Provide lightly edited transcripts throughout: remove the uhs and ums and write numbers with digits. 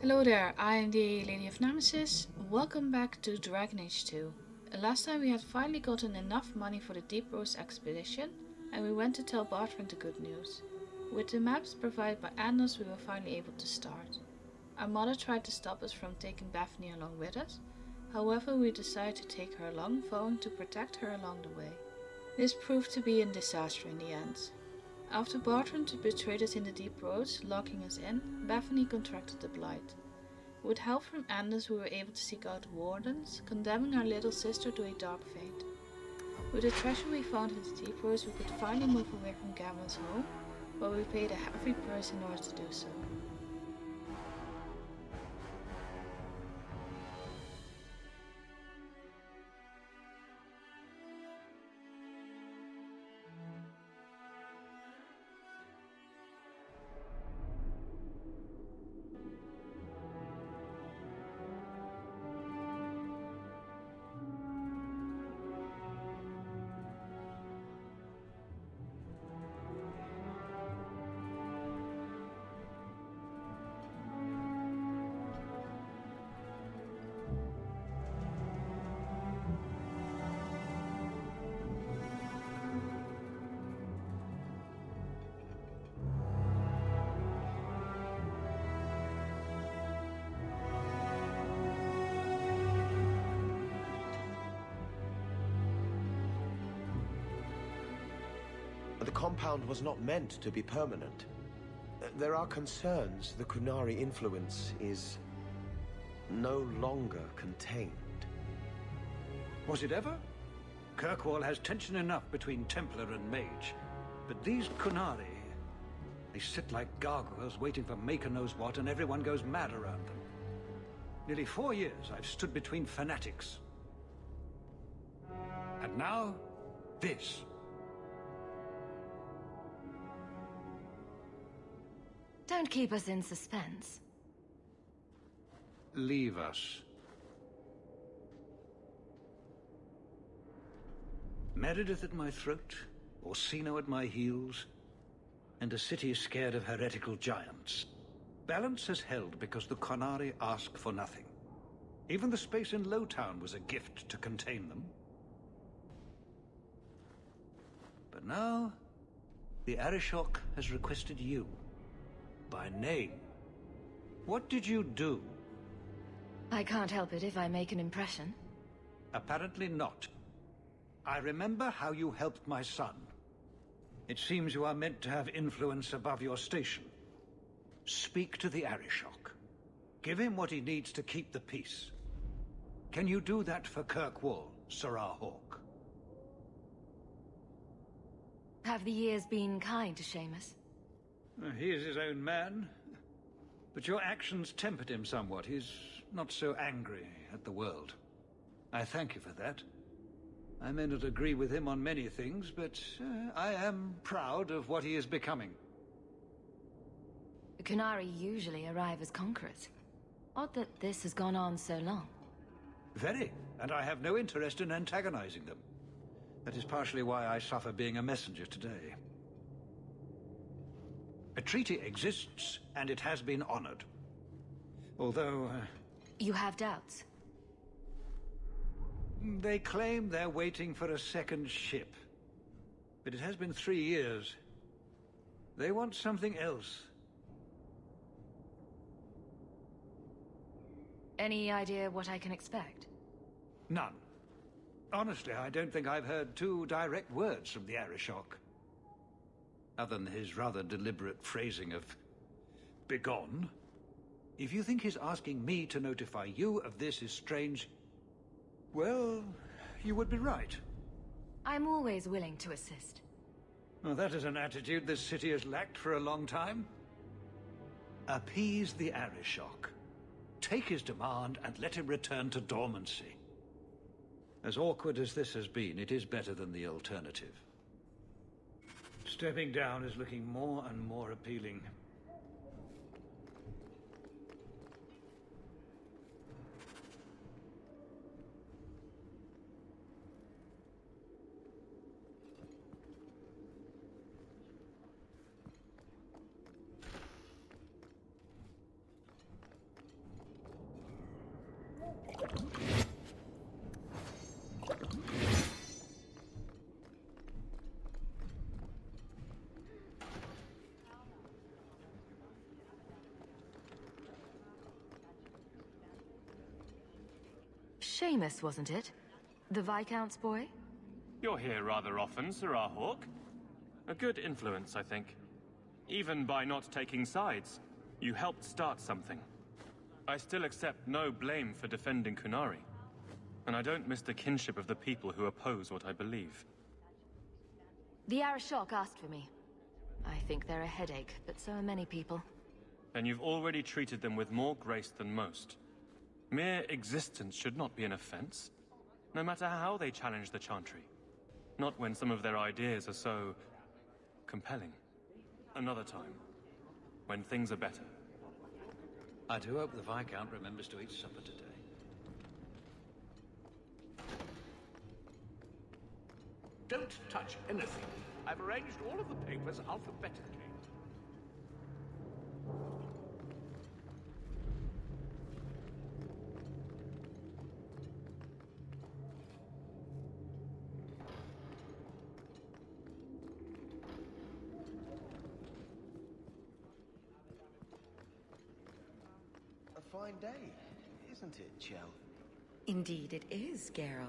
Hello there, I am the LadyofNemesis. Welcome back to Dragon Age 2. Last time we had finally gotten enough money for the Deep Rose expedition, and we went to tell Bartram the good news. With the maps provided by Anders, we were finally able to start. Our mother tried to stop us from taking Bethany along with us, however we decided to take her along, vowing to protect her along the way. This proved to be a disaster in the end. After Bartram betrayed us in the Deep Rose, locking us in, Bethany contracted the Blight. With help from Anders, we were able to seek out Wardens, condemning our little sister to a dark fate. With the treasure we found in the Deep Rose, we could finally move away from Gavin's home, but we paid a heavy price in order to do so. The compound was not meant to be permanent. There are concerns the Qunari influence is no longer contained. Was it ever? Kirkwall has tension enough between Templar and Mage. But these Qunari, they sit like gargoyles waiting for Maker knows what, and everyone goes mad around them. Nearly 4 years I've stood between fanatics. And now, this. Don't keep us in suspense. Leave us. Meredith at my throat, Orsino at my heels, and a city scared of heretical giants. Balance has held because the Qunari ask for nothing. Even the space in Lowtown was a gift to contain them. But now, the Arishok has requested you. By name. What did you do? I can't help it if I make an impression. Apparently not. I remember how you helped my son. It seems you are meant to have influence above your station. Speak to the Arishok. Give him what he needs to keep the peace. Can you do that for Kirkwall, Sarah Hawke? Have the years been kind to Seamus? He is his own man. But your actions tempered him somewhat. He's not so angry at the world. I thank you for that. I may not agree with him on many things, but I am proud of what he is becoming. The Qunari usually arrive as conquerors. Odd that this has gone on so long. Very, and I have no interest in antagonizing them. That is partially why I suffer being a messenger today. A treaty exists, and it has been honored. Although... You have doubts? They claim they're waiting for a second ship. But it has been 3 years. They want something else. Any idea what I can expect? None. Honestly, I don't think I've heard 2 direct words from the Arishok. Other than his rather deliberate phrasing of begone. If you think his asking me to notify you of this is strange, well, you would be right. I'm always willing to assist. Well, that is an attitude this city has lacked for a long time. Appease the Arishok. Take his demand and let him return to dormancy. As awkward as this has been, it is better than the alternative. Stepping down is looking more and more appealing. Seamus, wasn't it? The Viscount's boy? You're here rather often, Sirrah Hawk. A good influence, I think. Even by not taking sides, you helped start something. I still accept no blame for defending Kunari. And I don't miss the kinship of the people who oppose what I believe. The Arishok asked for me. I think they're a headache, but so are many people. And you've already treated them with more grace than most. Mere existence should not be an offense, no matter how they challenge the Chantry. Not when some of their ideas are so compelling. Another time, when things are better. I do hope the Viscount remembers to eat supper today. Don't touch anything. I've arranged all of the papers alphabetically. A fine day, isn't it, Chell? Indeed it is, Geralt.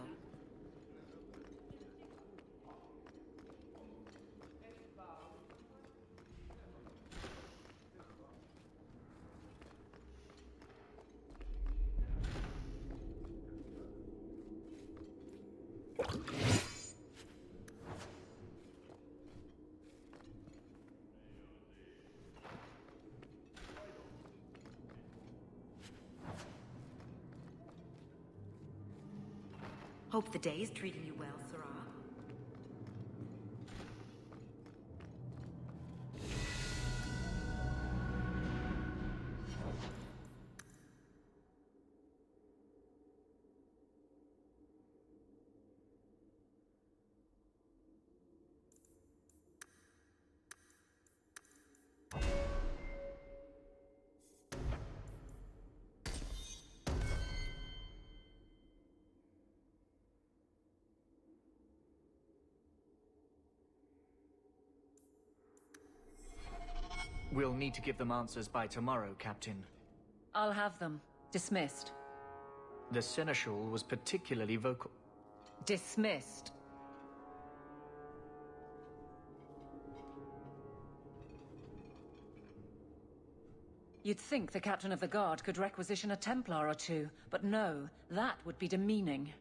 Hope the day's treating you well, Sirrah. We'll need to give them answers by tomorrow, Captain. I'll have them. Dismissed. The Seneschal was particularly vocal. Dismissed. You'd think the Captain of the Guard could requisition a Templar or two, but no, that would be demeaning.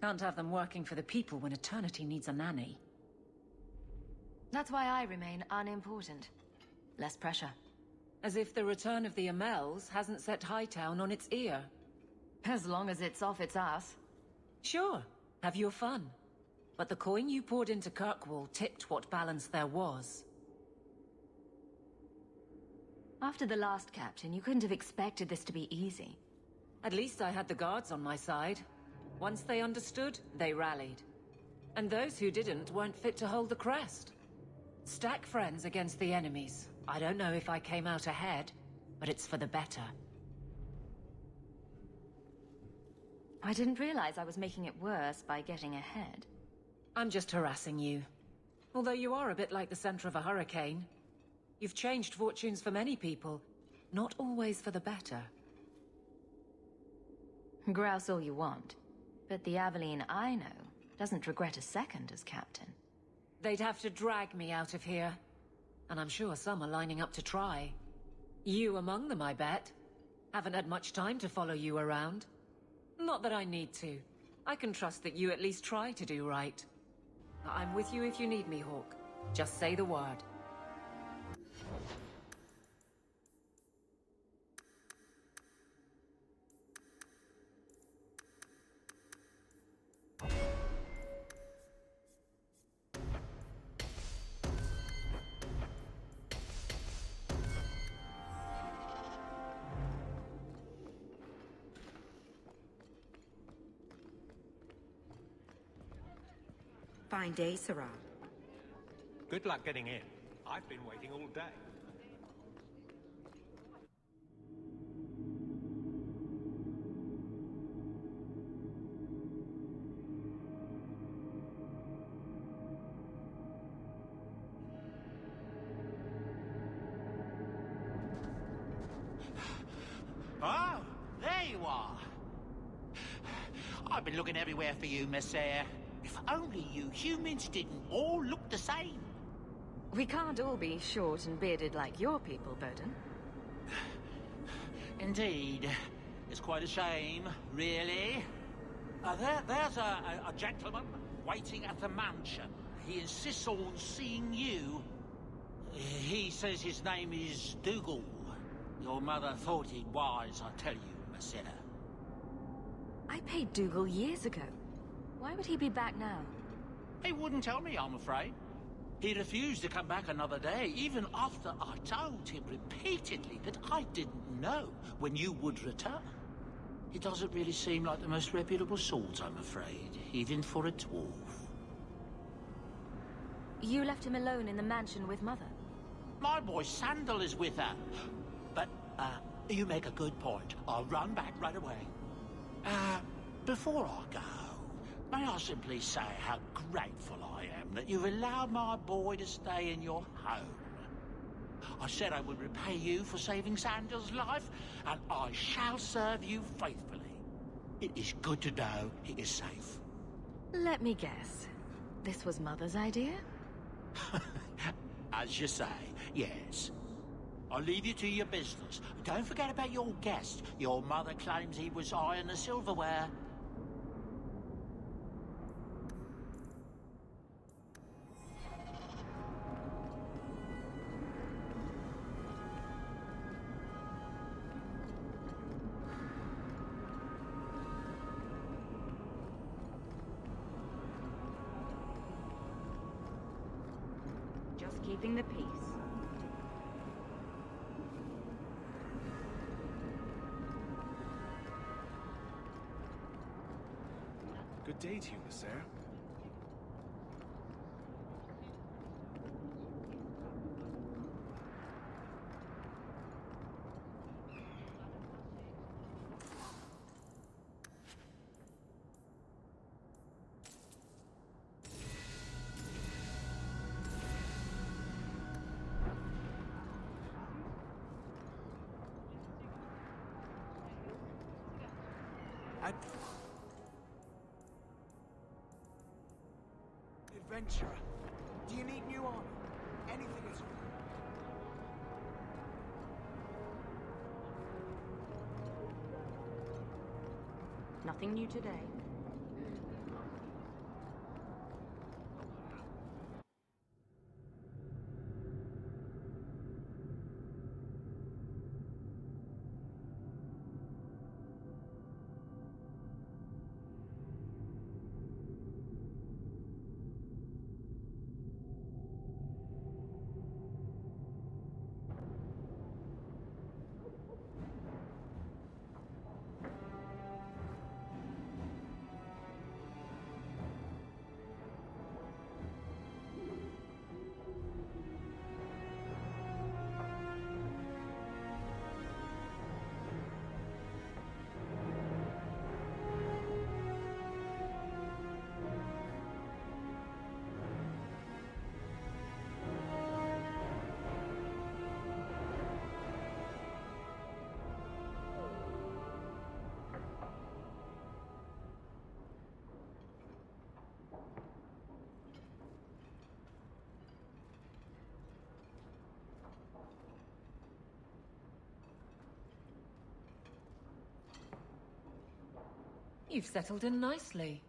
Can't have them working for the people when eternity needs a nanny. That's why I remain unimportant. Less pressure. As if the return of the Amels hasn't set Hightown on its ear. As long as it's off its ass. Sure, have your fun. But the coin you poured into Kirkwall tipped what balance there was. After the last captain, you couldn't have expected this to be easy. At least I had the guards on my side. Once they understood, they rallied. And those who didn't weren't fit to hold the crest. Stack friends against the enemies. I don't know if I came out ahead, but it's for the better. I didn't realize I was making it worse by getting ahead. I'm just harassing you. Although you are a bit like the center of a hurricane. You've changed fortunes for many people, not always for the better. Grouse all you want, but the Aveline I know doesn't regret a second as captain. They'd have to drag me out of here. And I'm sure some are lining up to try. You among them, I bet. Haven't had much time to follow you around. Not that I need to. I can trust that you at least try to do right. I'm with you if you need me, Hawk. Just say the word. Fine day, Sirrah. Good luck getting in. I've been waiting all day. are. I've been looking everywhere for you, Messiah. If only you humans didn't all look the same. We can't all be short and bearded like your people, Bowden. Indeed. It's quite a shame, really. There's a gentleman waiting at the mansion. He insists on seeing you. He says his name is Dougal. Your mother thought it wise, I tell you, Messiah. I paid Dougal years ago. Why would he be back now? He wouldn't tell me, I'm afraid. He refused to come back another day, even after I told him repeatedly that I didn't know when you would return. He doesn't really seem like the most reputable sort, I'm afraid, even for a dwarf. You left him alone in the mansion with Mother? My boy Sandal is with her. But, you make a good point. I'll run back right away. Before I go, may I simply say how grateful I am that you've allowed my boy to stay in your home. I said I would repay you for saving Sandal's life, and I shall serve you faithfully. It is good to know he is safe. Let me guess. This was Mother's idea? As you say, yes. I'll leave you to your business. Don't forget about your guest. Your mother claims he was eyeing the silverware. Just keeping the peace. Good day to you, Miss Sarah. Adventurer, do you need new armor? Anything at all? Nothing new today. You've settled in nicely.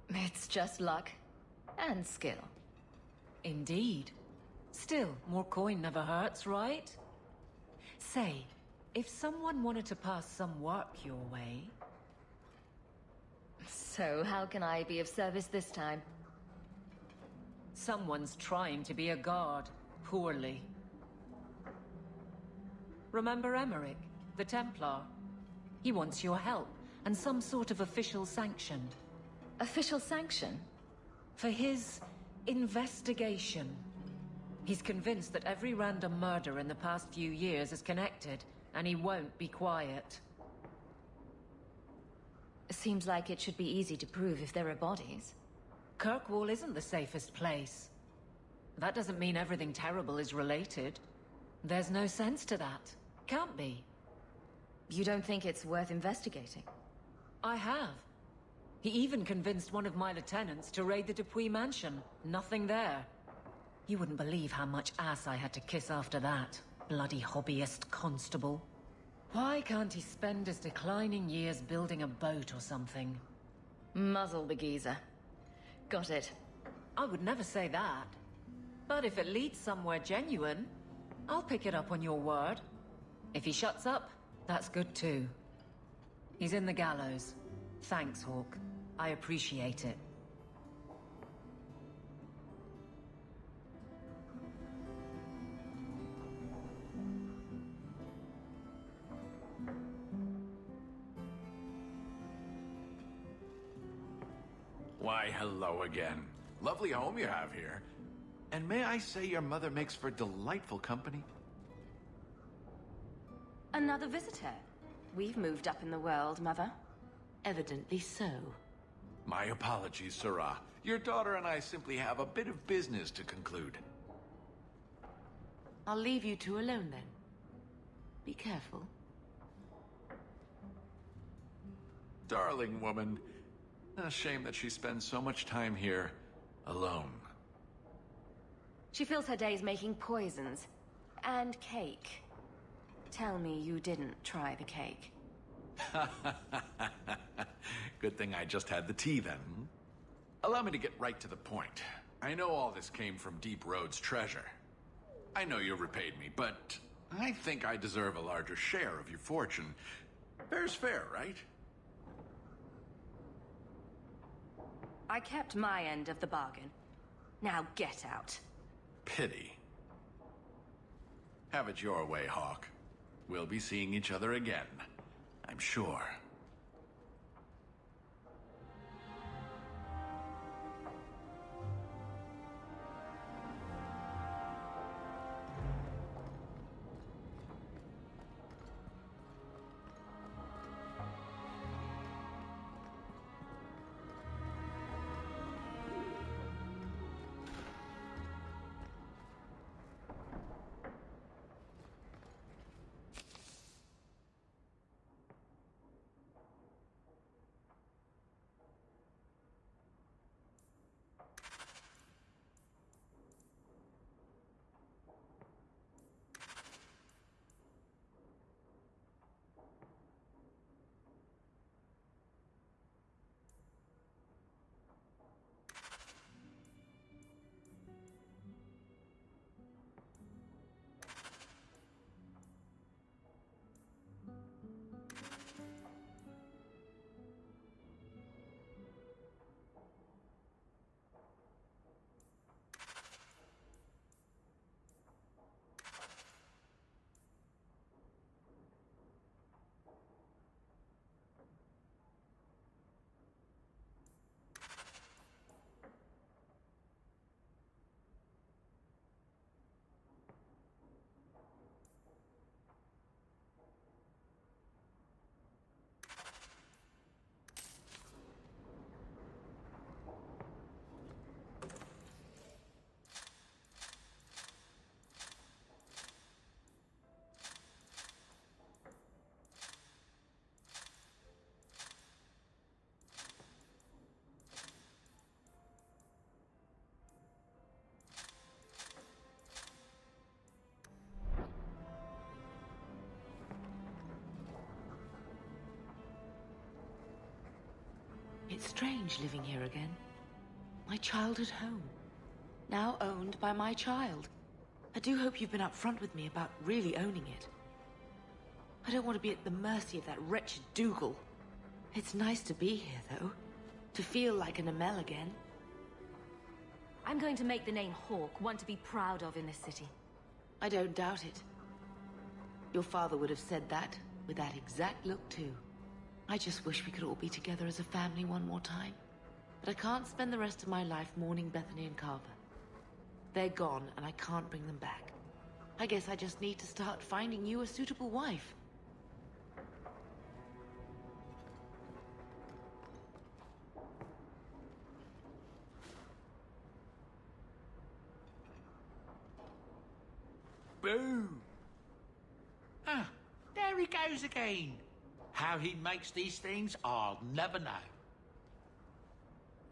It's just luck. And skill. Indeed. Still, more coin never hurts, right? Say, if someone wanted to pass some work your way... So, how can I be of service this time? Someone's trying to be a guard. Poorly. Remember Emmerich, the Templar? He wants your help, and some sort of official sanction. Official sanction? For his investigation. He's convinced that every random murder in the past few years is connected, and he won't be quiet. Seems like it should be easy to prove if there are bodies. Kirkwall isn't the safest place. That doesn't mean everything terrible is related. There's no sense to that. Can't be. You don't think it's worth investigating? I have. He even convinced one of my lieutenants to raid the Dupuis mansion. Nothing there. You wouldn't believe how much ass I had to kiss after that. Bloody hobbyist constable. Why can't he spend his declining years building a boat or something? Muzzle the geezer. Got it. I would never say that. But if it leads somewhere genuine, I'll pick it up on your word. If he shuts up, that's good too. He's in the gallows. Thanks, Hawk. I appreciate it. Why, hello again. Lovely home you have here. And may I say your mother makes for delightful company? Another visitor. We've moved up in the world, Mother. Evidently so. My apologies, Sarah. Your daughter and I simply have a bit of business to conclude. I'll leave you two alone then. Be careful. Darling woman. A shame that she spends so much time here, alone. She fills her days making poisons. And cake. Tell me you didn't try the cake. Good thing I just had the tea then. Allow me to get right to the point. I know all this came from Deep Road's treasure. I know you repaid me, but I think I deserve a larger share of your fortune. Fair's fair, right? I kept my end of the bargain. Now get out. Pity. Have it your way, Hawk. We'll be seeing each other again, I'm sure. It's strange living here again. My childhood home. Now owned by my child. I do hope you've been upfront with me about really owning it. I don't want to be at the mercy of that wretched Dougal. It's nice to be here, though. To feel like an Amel again. I'm going to make the name Hawk one to be proud of in this city. I don't doubt it. Your father would have said that, with that exact look, too. I just wish we could all be together as a family one more time. But I can't spend the rest of my life mourning Bethany and Carver. They're gone, and I can't bring them back. I guess I just need to start finding you a suitable wife. Boom! Ah, there he goes again. How he makes these things, I'll never know.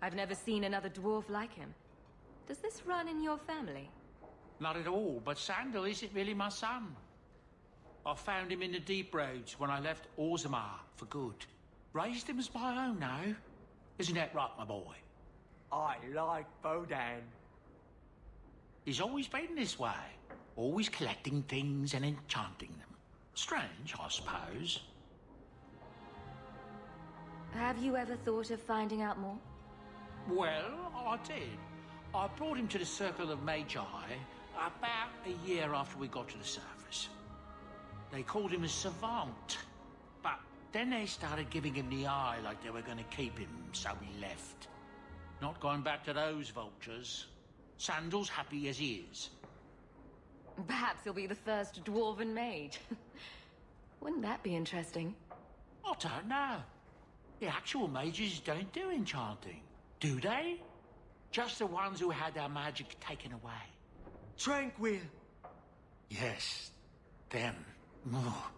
I've never seen another dwarf like him. Does this run in your family? Not at all, but Sandal isn't really my son. I found him in the deep roads when I left Orzammar for good. Raised him as my own now. Isn't that right, my boy? I like Bodan. He's always been this way. Always collecting things and enchanting them. Strange, I suppose. Have you ever thought of finding out more? Well, I did. I brought him to the Circle of Magi about a year after we got to the surface. They called him a savant, but then they started giving him the eye like they were going to keep him, so he left. Not going back to those vultures. Sandal's happy as he is. Perhaps he'll be the first dwarven mage. Wouldn't that be interesting? I don't know. The actual mages don't do enchanting, do they? Just the ones who had their magic taken away. Tranquil. Yes, them. Oh.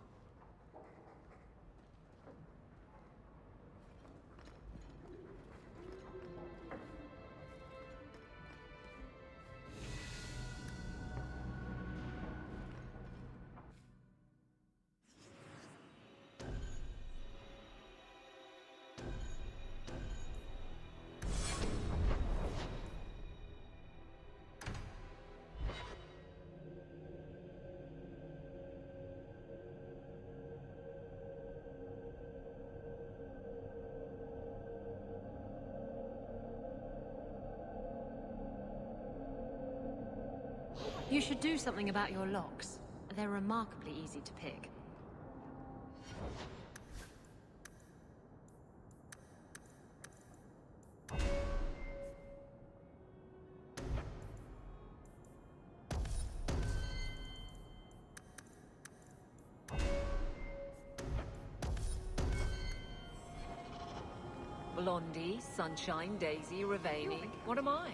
You should do something about your locks. They're remarkably easy to pick. Blondie, Sunshine, Daisy, Ravani. What am I?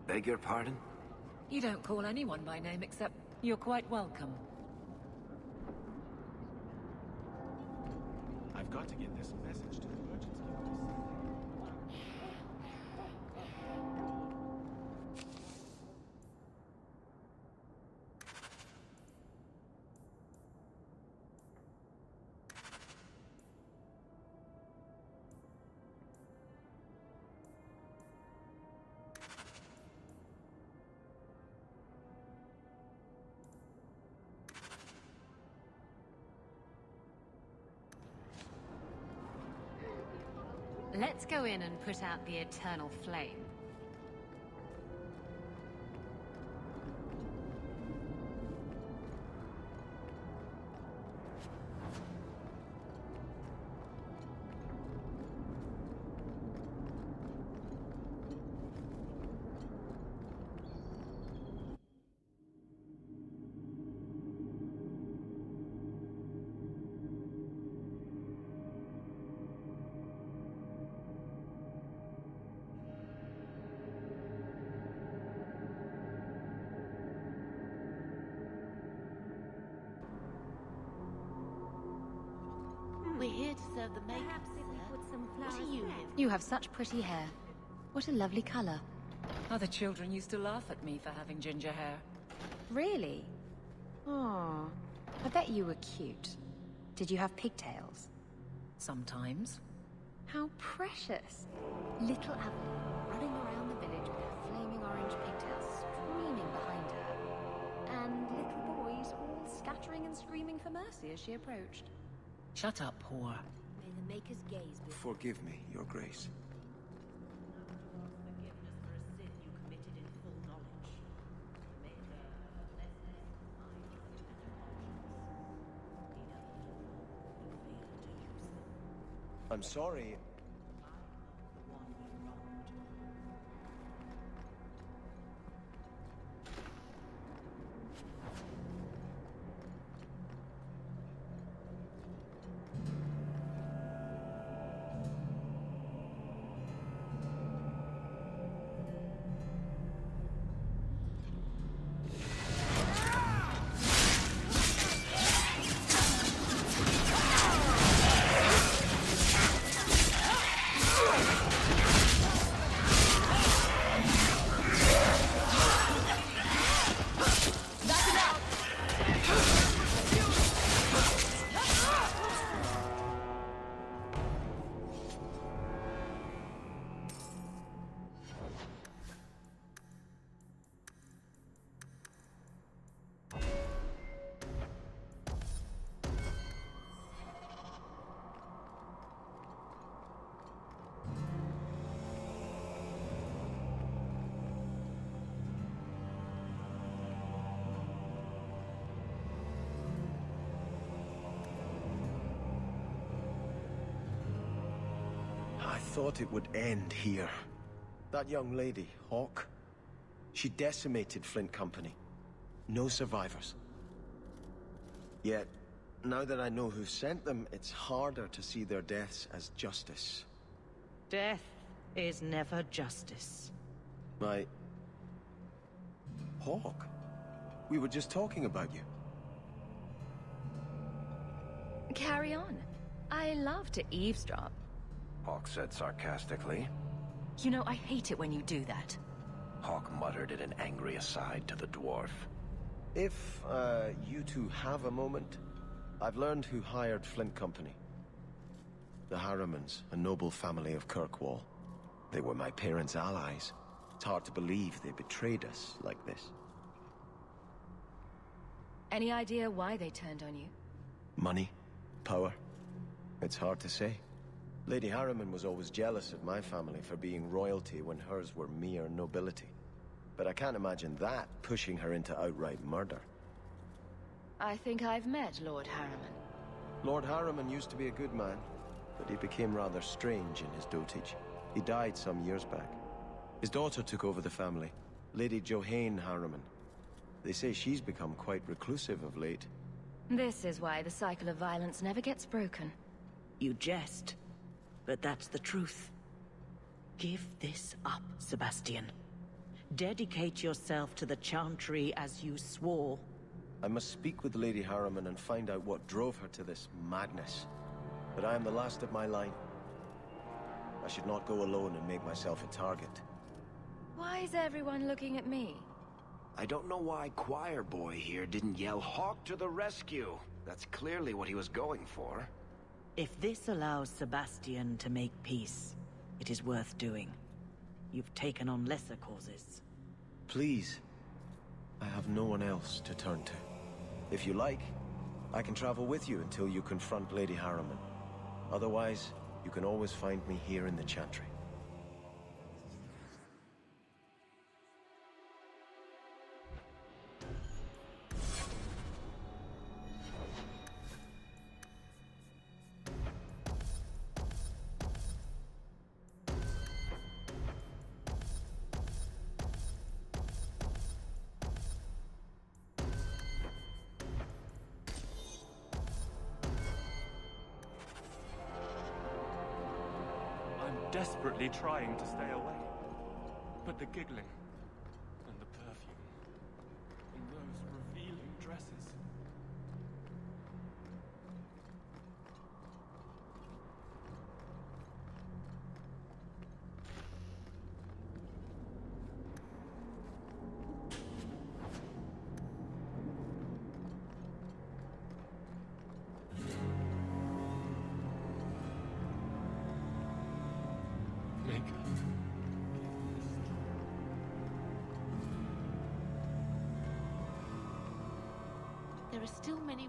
Beg your pardon? You don't call anyone by name except you're quite welcome. I've got to get this message to the merchants. Let's go in and put out the eternal flame. We're here to serve the makers. What are you here for? You have such pretty hair. What a lovely color. Other children used to laugh at me for having ginger hair. Really? Oh, I bet you were cute. Did you have pigtails? Sometimes. How precious. Little Avalon running around the village with her flaming orange pigtails streaming behind her. And little boys all scattering and screaming for mercy as she approached. Shut up, whore. May the maker's gaze be Forgive me, Your Grace. forgiveness for a sin you committed in full knowledge. The maker blesses the minds and emotions. You failed to use them. I'm sorry. The one you wronged. I thought it would end here. That young lady, Hawk, she decimated Flint Company. No survivors. Yet, now that I know who sent them, it's harder to see their deaths as justice. Death is never justice. Hawk? We were just talking about you. Carry on. I love to eavesdrop. Hawk said sarcastically. You know, I hate it when you do that. Hawk muttered in an angry aside to the dwarf. If, you two have a moment, I've learned who hired Flint Company. The Harrimans, a noble family of Kirkwall. They were my parents' allies. It's hard to believe they betrayed us like this. Any idea why they turned on you? Money? Power? It's hard to say. Lady Harriman was always jealous of my family for being royalty when hers were mere nobility. But I can't imagine that pushing her into outright murder. I think I've met Lord Harriman. Lord Harriman used to be a good man, but he became rather strange in his dotage. He died some years back. His daughter took over the family, Lady Johanne Harriman. They say she's become quite reclusive of late. This is why the cycle of violence never gets broken. You jest, but that's the truth. Give this up, Sebastian. Dedicate yourself to the Chantry as you swore. I must speak with Lady Harriman and find out what drove her to this madness. But I am the last of my line. I should not go alone and make myself a target. Why is everyone looking at me? I don't know why Choir Boy here didn't yell Hawk to the rescue. That's clearly what he was going for. If this allows Sebastian to make peace, it is worth doing. You've taken on lesser causes. Please. I have no one else to turn to. If you like, I can travel with you until you confront Lady Harriman. Otherwise, you can always find me here in the Chantry. Desperately trying to stay away. But the giggling, and the perfume, and those revealing dresses. There are still many...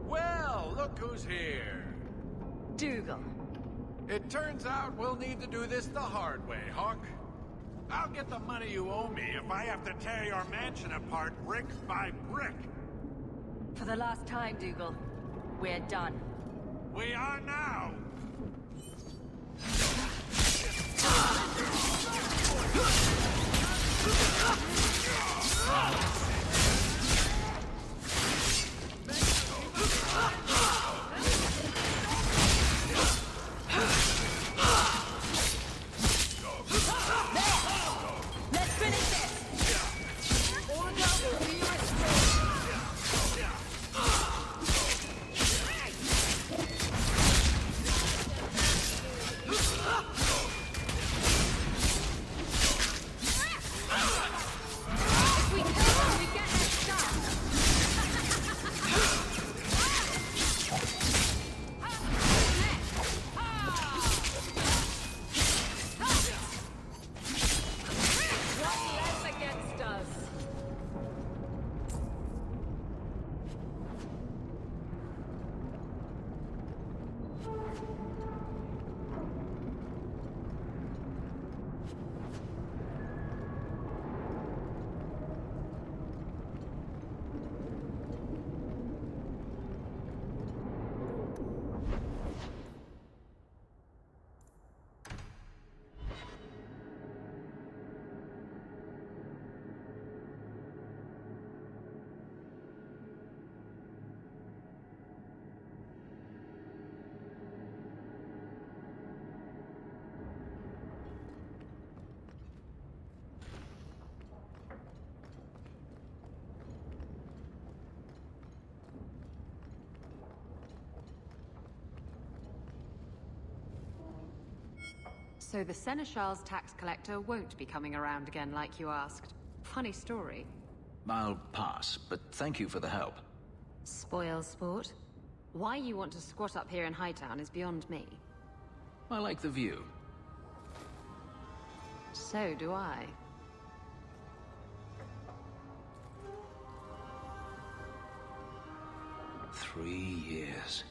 Well, look who's here. Dougal. It turns out we'll need to do this the hard way, Hawk. I'll get the money you owe me if I have to tear your mansion apart brick by brick. For the last time, Dougal. We're done. We are now! So the Seneschal's tax collector won't be coming around again like you asked. Funny story. I'll pass, but thank you for the help. Spoil sport? Why you want to squat up here in Hightown is beyond me. I like the view. So do I. Three years.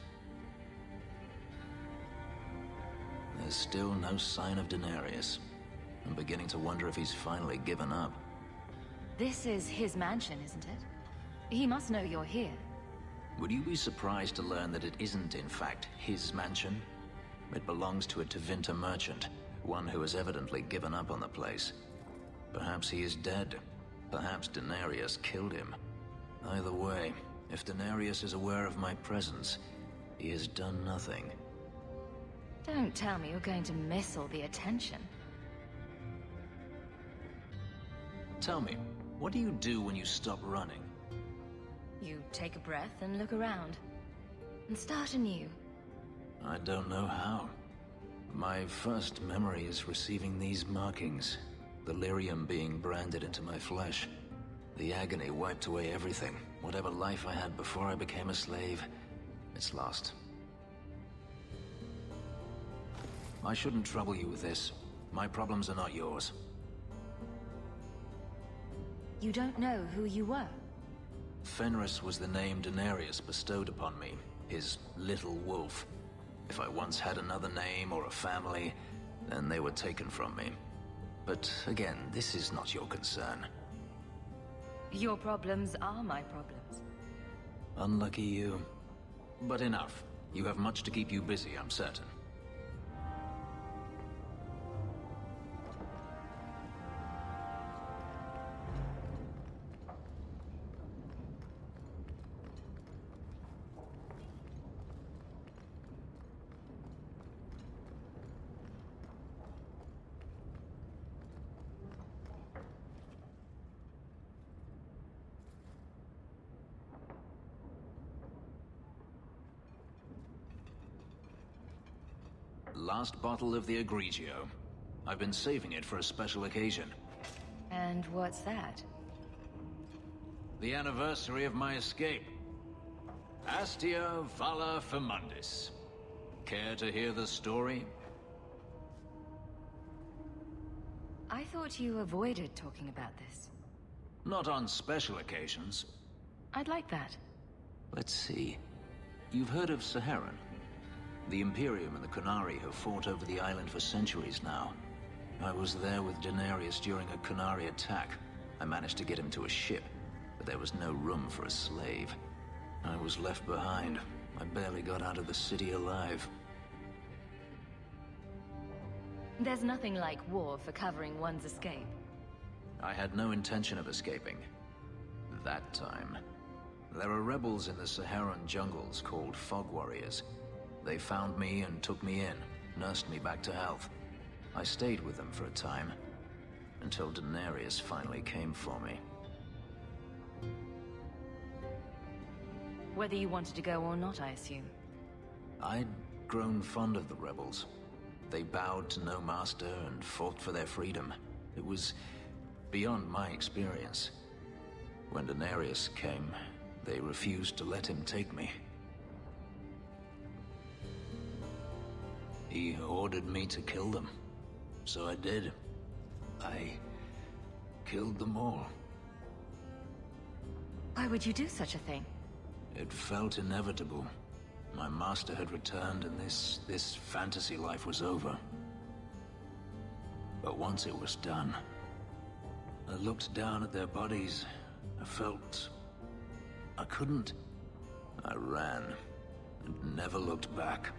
There's still no sign of Denarius. I'm beginning to wonder if he's finally given up. This is his mansion, isn't it? He must know you're here. Would you be surprised to learn that it isn't, in fact, his mansion? It belongs to a Tevinter merchant, one who has evidently given up on the place. Perhaps he is dead. Perhaps Denarius killed him. Either way, if Denarius is aware of my presence, he has done nothing. Don't tell me you're going to miss all the attention. Tell me, what do you do when you stop running? You take a breath and look around. And start anew. I don't know how. My first memory is receiving these markings. The lyrium being branded into my flesh. The agony wiped away everything. Whatever life I had before I became a slave, it's lost. I shouldn't trouble you with this. My problems are not yours. You don't know who you were? Fenris was the name Denarius bestowed upon me, his little wolf. If I once had another name or a family, then they were taken from me. But again, this is not your concern. Your problems are my problems. Unlucky you. But enough. You have much to keep you busy, I'm certain. Last bottle of the Egregio. I've been saving it for a special occasion. And what's that? The anniversary of my escape. Astia Vala Femundis. Care to hear the story? I thought you avoided talking about this. Not on special occasions. I'd like that. Let's see. You've heard of Saharan? The Imperium and the Qunari have fought over the island for centuries now. I was there with Denarius during a Qunari attack. I managed to get him to a ship, but there was no room for a slave. I was left behind. I barely got out of the city alive. There's nothing like war for covering one's escape. I had no intention of escaping. That time. There are rebels in the Saharan jungles called Fog Warriors. They found me and took me in, nursed me back to health. I stayed with them for a time, until Denarius finally came for me. Whether you wanted to go or not, I assume. I'd grown fond of the rebels. They bowed to no master and fought for their freedom. It was beyond my experience. When Denarius came, they refused to let him take me. He ordered me to kill them. So I did. I killed them all. Why would you do such a thing? It felt inevitable. My master had returned and this fantasy life was over. But once it was done, I looked down at their bodies. I felt I couldn't. I ran and never looked back.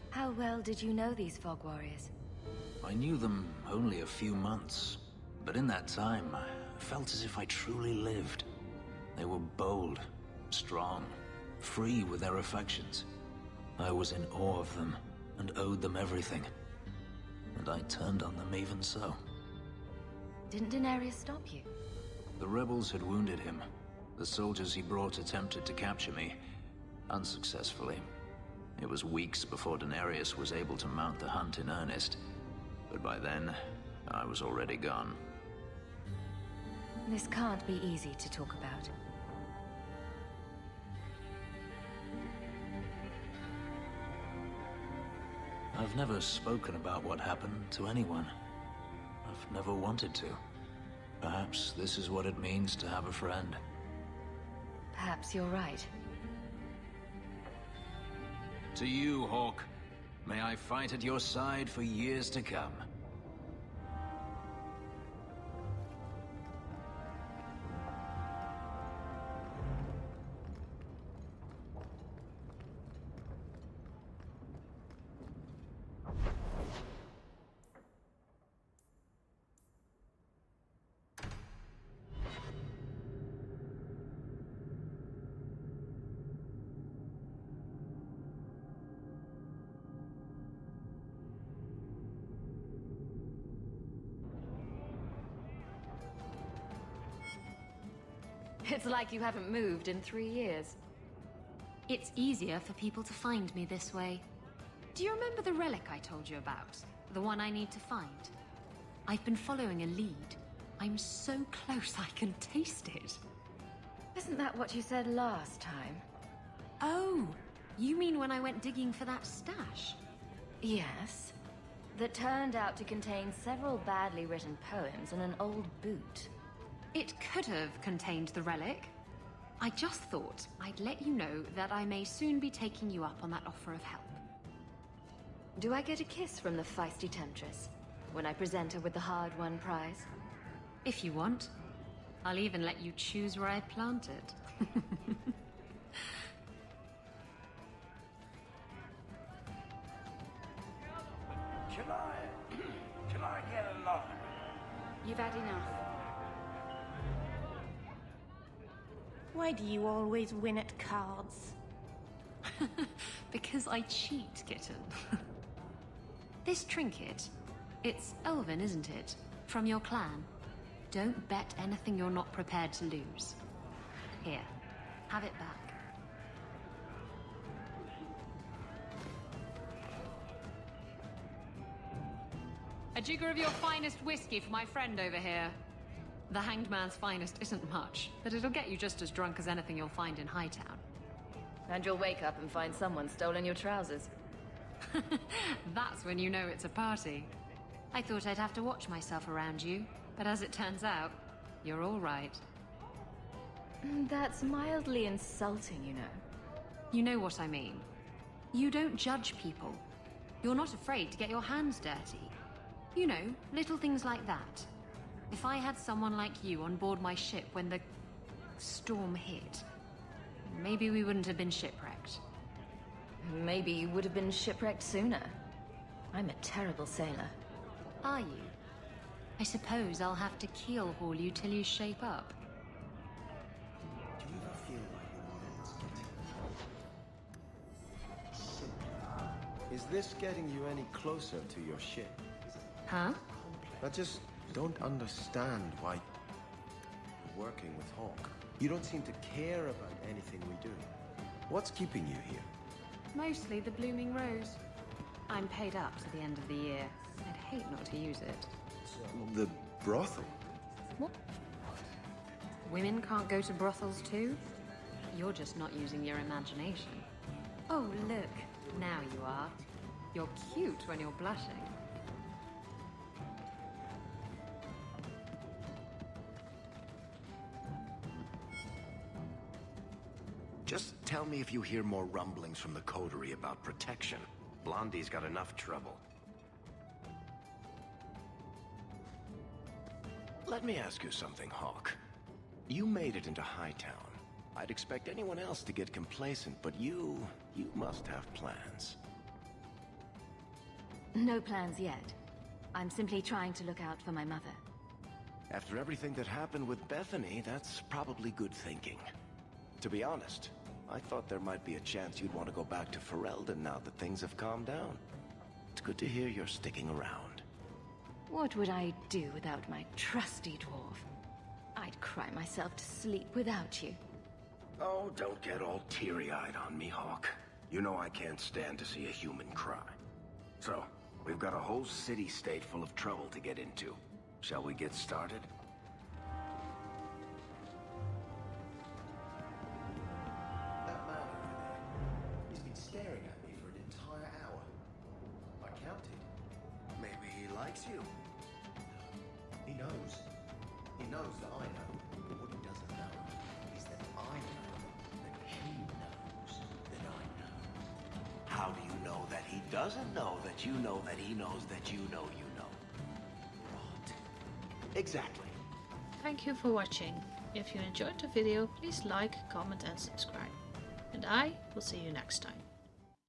How well did you know these Fog Warriors? I knew them only a few months, but in that time, I felt as if I truly lived. They were bold, strong, free with their affections. I was in awe of them, and owed them everything. And I turned on them even so. Didn't Denarius stop you? The rebels had wounded him. The soldiers he brought attempted to capture me, unsuccessfully. It was weeks before Daenerys was able to mount the hunt in earnest. But by then, I was already gone. This can't be easy to talk about. I've never spoken about what happened to anyone. I've never wanted to. Perhaps this is what it means to have a friend. Perhaps you're right. To you, Hawk. May I fight at your side for years to come. It's like you haven't moved in 3 years. It's easier for people to find me this way. Do you remember the relic I told you about? The one I need to find? I've been following a lead. I'm so close I can taste it. Isn't that what you said last time? Oh, you mean when I went digging for that stash? Yes. That turned out to contain several badly written poems and an old boot. It could have contained the relic. I just thought I'd let you know that I may soon be taking you up on that offer of help. Do I get a kiss from the feisty temptress when I present her with the hard-won prize? If you want. I'll even let you choose where I plant it. Shall I get along? You've had enough. Why do you always win at cards? Because I cheat, kitten. This trinket, it's elven, isn't it? From your clan. Don't bet anything you're not prepared to lose. Here, have it back. A jigger of your finest whiskey for my friend over here. The Hanged Man's finest isn't much, but it'll get you just as drunk as anything you'll find in Hightown. And you'll wake up and find someone stolen your trousers. That's when you know it's a party. I thought I'd have to watch myself around you, but as it turns out, you're all right. That's mildly insulting, you know. You know what I mean. You don't judge people. You're not afraid to get your hands dirty. You know, little things like that. If I had someone like you on board my ship when the storm hit, maybe we wouldn't have been shipwrecked. Maybe you would have been shipwrecked sooner. I'm a terrible sailor. Are you? I suppose I'll have to keel haul you till you shape up. Do you ever feel like the world's getting simpler? Is this getting you any closer to your ship? Huh? I just don't understand why you're working with Hawk. You don't seem to care about anything we do. What's keeping you here? Mostly the blooming rose. I'm paid up to the end of the year. I'd hate not to use it. The brothel? What? Women can't go to brothels too? You're just not using your imagination. Oh, look. Now you are. You're cute when you're blushing. Just tell me if you hear more rumblings from the coterie about protection. Blondie's got enough trouble. Let me ask you something, Hawk. You made it into Hightown. I'd expect anyone else to get complacent, but you must have plans. No plans yet. I'm simply trying to look out for my mother. After everything that happened with Bethany, that's probably good thinking. To be honest, I thought there might be a chance you'd want to go back to Ferelden now that things have calmed down. It's good to hear you're sticking around. What would I do without my trusty dwarf? I'd cry myself to sleep without you. Oh, don't get all teary-eyed on me, Hawk. You know I can't stand to see a human cry. So, we've got a whole city-state full of trouble to get into. Shall we get started? That man over there, he's been staring at me for an entire hour. I counted. Maybe he likes you. He knows. He knows that I know. But what he doesn't know is that I know that he knows that I know. How do you know that he doesn't know that you know that he knows that you know you know? What? Exactly. Thank you for watching. If you enjoyed the video, please like, comment and subscribe. And I will see you next time.